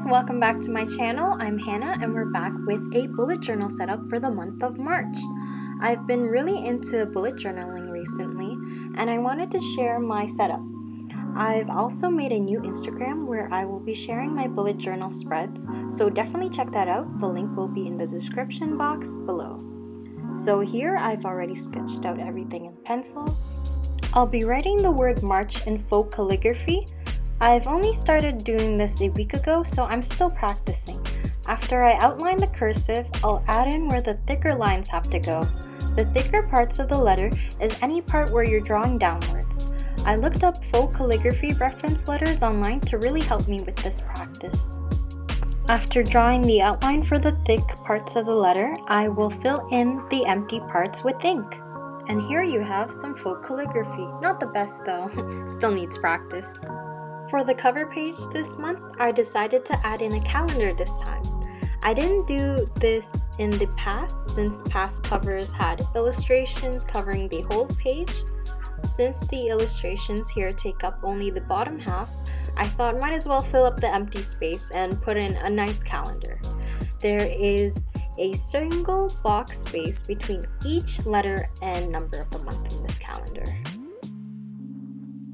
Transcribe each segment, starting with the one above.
Welcome back to my channel. I'm Hannah and we're back with a bullet journal setup for the month of March. I've been really into bullet journaling recently and I wanted to share my setup. I've also made a new Instagram where I will be sharing my bullet journal spreads, so definitely check that out. The link will be in the description box below. So here I've already sketched out everything in pencil. I'll be writing the word March in faux calligraphy. I've only started doing this a week ago, so I'm still practicing. After I outline the cursive, I'll add in where the thicker lines have to go. The thicker parts of the letter is any part where you're drawing downwards. I looked up faux calligraphy reference letters online to really help me with this practice. After drawing the outline for the thick parts of the letter, I will fill in the empty parts with ink. And here you have some faux calligraphy. Not the best though, still needs practice. For the cover page this month, I decided to add in a calendar this time. I didn't do this in the past since past covers had illustrations covering the whole page. Since the illustrations here take up only the bottom half, I thought might as well fill up the empty space and put in a nice calendar. There is a single box space between each letter and number of the month in this calendar.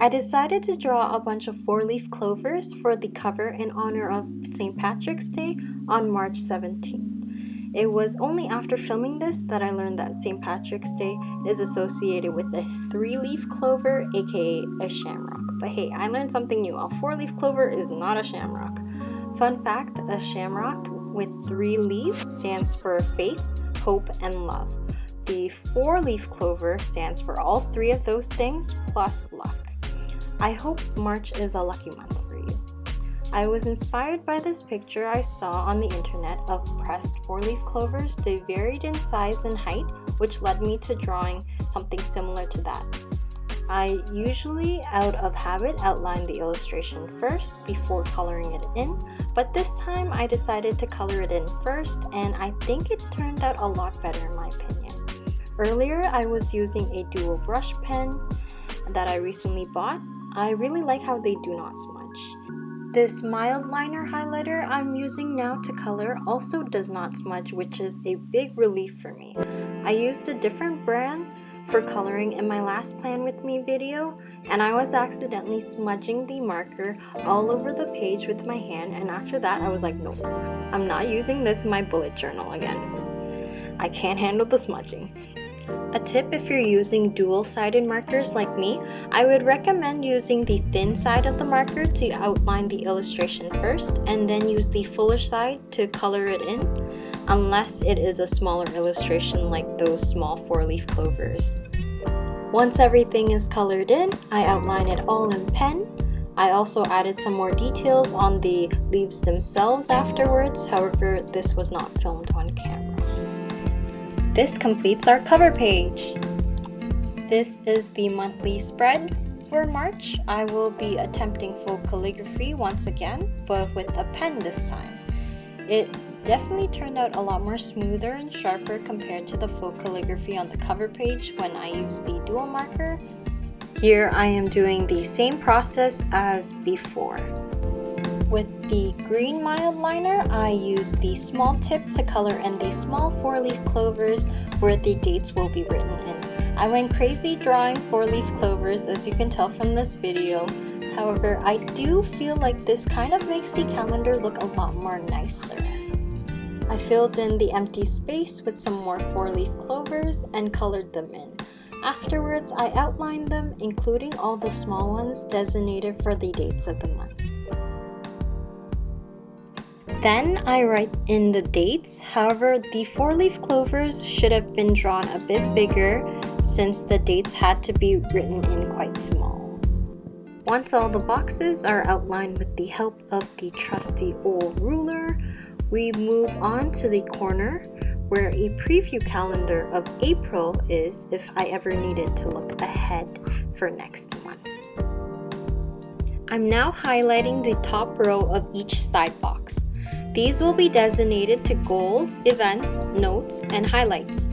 I decided to draw a bunch of 4-leaf clovers for the cover in honor of St. Patrick's Day on March 17th. It was only after filming this that I learned that St. Patrick's Day is associated with a 3-leaf clover, aka a shamrock. But hey, I learned something new. A 4-leaf clover is not a shamrock. Fun fact, a shamrock with 3 leaves stands for faith, hope, and love. The 4-leaf clover stands for all 3 of those things plus luck. I hope March is a lucky month for you. I was inspired by this picture I saw on the internet of pressed 4-leaf clovers. They varied in size and height, which led me to drawing something similar to that. I usually, out of habit, outline the illustration first before coloring it in, but this time I decided to color it in first, and I think it turned out a lot better in my opinion. Earlier, I was using a dual brush pen that I recently bought. I really like how they do not smudge. This mildliner highlighter I'm using now to color also does not smudge, which is a big relief for me. I used a different brand for coloring in my last Plan With Me video, and I was accidentally smudging the marker all over the page with my hand, and after that I was like, no, I'm not using this in my bullet journal again. I can't handle the smudging. A tip if you're using dual-sided markers like me, I would recommend using the thin side of the marker to outline the illustration first and then use the fuller side to color it in, unless it is a smaller illustration like those small 4-leaf clovers. Once everything is colored in, I outline it all in pen. I also added some more details on the leaves themselves afterwards, however this was not filmed on camera. This completes our cover page. This is the monthly spread for March. I will be attempting faux calligraphy once again, but with a pen this time. It definitely turned out a lot more smoother and sharper compared to the faux calligraphy on the cover page when I used the dual marker. Here I am doing the same process as before. With the green mildliner, I use the small tip to color in the small 4-leaf clovers where the dates will be written in. I went crazy drawing 4-leaf clovers, as you can tell from this video. However, I do feel like this kind of makes the calendar look a lot more nicer. I filled in the empty space with some more 4-leaf clovers and colored them in. Afterwards, I outlined them, including all the small ones designated for the dates of the month. Then I write in the dates. However, the 4-leaf clovers should have been drawn a bit bigger since the dates had to be written in quite small. Once all the boxes are outlined with the help of the trusty old ruler, we move on to the corner where a preview calendar of April is if I ever needed to look ahead for next month. I'm now highlighting the top row of each side box. These will be designated to goals, events, notes, and highlights.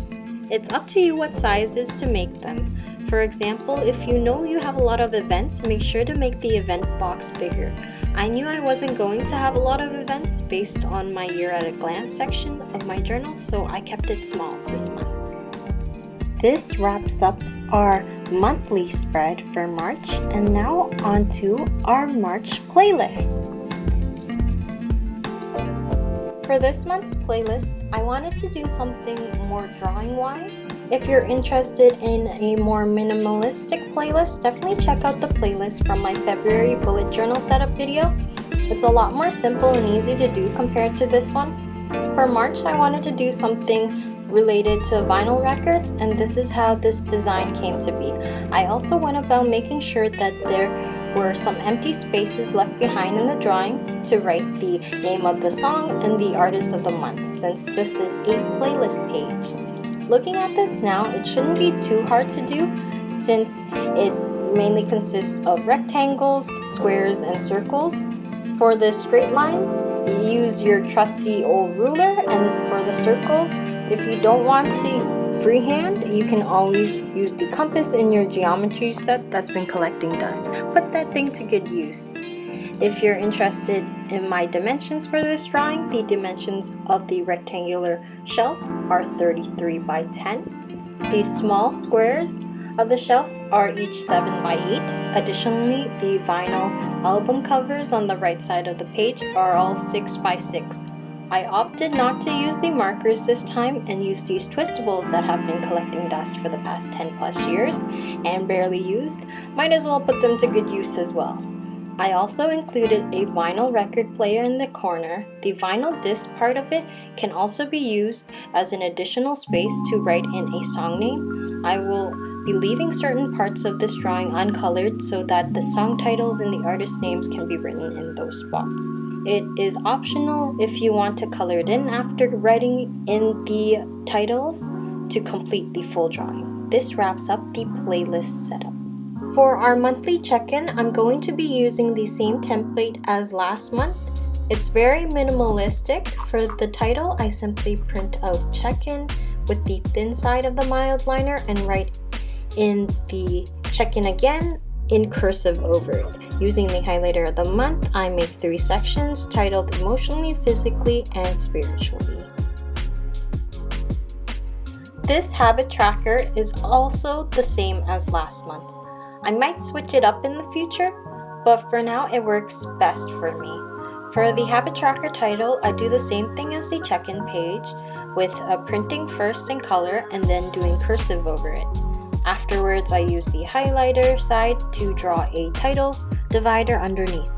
It's up to you what sizes to make them. For example, if you know you have a lot of events, make sure to make the event box bigger. I knew I wasn't going to have a lot of events based on my year at a glance section of my journal, so I kept it small this month. This wraps up our monthly spread for March, and now on to our March playlist. For this month's playlist, I wanted to do something more drawing-wise. If you're interested in a more minimalistic playlist, definitely check out the playlist from my February bullet journal setup video. It's a lot more simple and easy to do compared to this one. For March, I wanted to do something related to vinyl records, and this is how this design came to be. I also went about making sure that there were some empty spaces left behind in the drawing to write the name of the song and the artist of the month, since this is a playlist page. Looking at this now, it shouldn't be too hard to do since it mainly consists of rectangles, squares, and circles. For the straight lines, you use your trusty old ruler, and for the circles, if you don't want to freehand, you can always use the compass in your geometry set that's been collecting dust. Put that thing to good use. If you're interested in my dimensions for this drawing, the dimensions of the rectangular shelf are 33 by 10. The small squares of the shelf are each 7 by 8. Additionally, the vinyl album covers on the right side of the page are all 6 by 6. I opted not to use the markers this time and use these twistables that have been collecting dust for the past 10 plus years and barely used. Might as well put them to good use as well. I also included a vinyl record player in the corner. The vinyl disc part of it can also be used as an additional space to write in a song name. I will be leaving certain parts of this drawing uncolored so that the song titles and the artist names can be written in those spots. It is optional if you want to color it in after writing in the titles to complete the full drawing. This wraps up the playlist setup. For our monthly check-in, I'm going to be using the same template as last month. It's very minimalistic. For the title, I simply print out check-in with the thin side of the mildliner and write in the check-in again in cursive over it. Using the highlighter of the month, I make 3 sections titled Emotionally, Physically, and Spiritually. This habit tracker is also the same as last month's. I might switch it up in the future, but for now it works best for me. For the habit tracker title, I do the same thing as the check-in page, with printing first in color and then doing cursive over it. Afterwards, I use the highlighter side to draw a title divider underneath.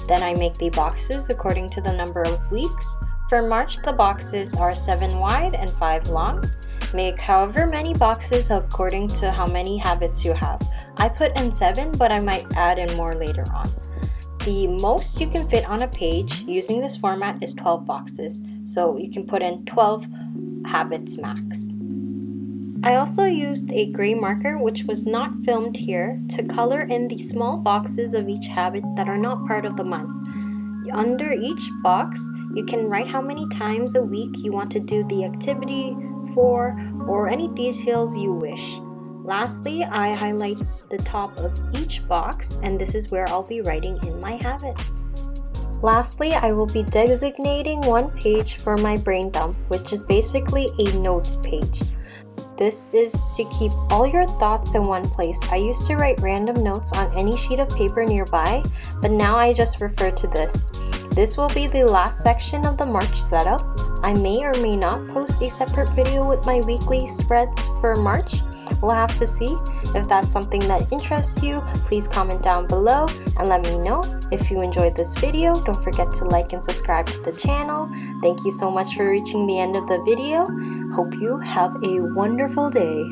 Then I make the boxes according to the number of weeks. For March, the boxes are 7 wide and 5 long. Make however many boxes according to how many habits you have. I put in 7, but I might add in more later on. The most you can fit on a page using this format is 12 boxes, so you can put in 12 habits max. I also used a gray marker, which was not filmed here, to color in the small boxes of each habit that are not part of the month. Under each box, you can write how many times a week you want to do the activity for, or any details you wish. Lastly, I highlight the top of each box, and this is where I'll be writing in my habits. Lastly, I will be designating one page for my brain dump, which is basically a notes page. This is to keep all your thoughts in one place. I used to write random notes on any sheet of paper nearby, but now I just refer to this. This will be the last section of the March setup. I may or may not post a separate video with my weekly spreads for March. We'll have to see. If that's something that interests you, please comment down below and let me know. If you enjoyed this video, don't forget to like and subscribe to the channel. Thank you so much for reaching the end of the video. Hope you have a wonderful day.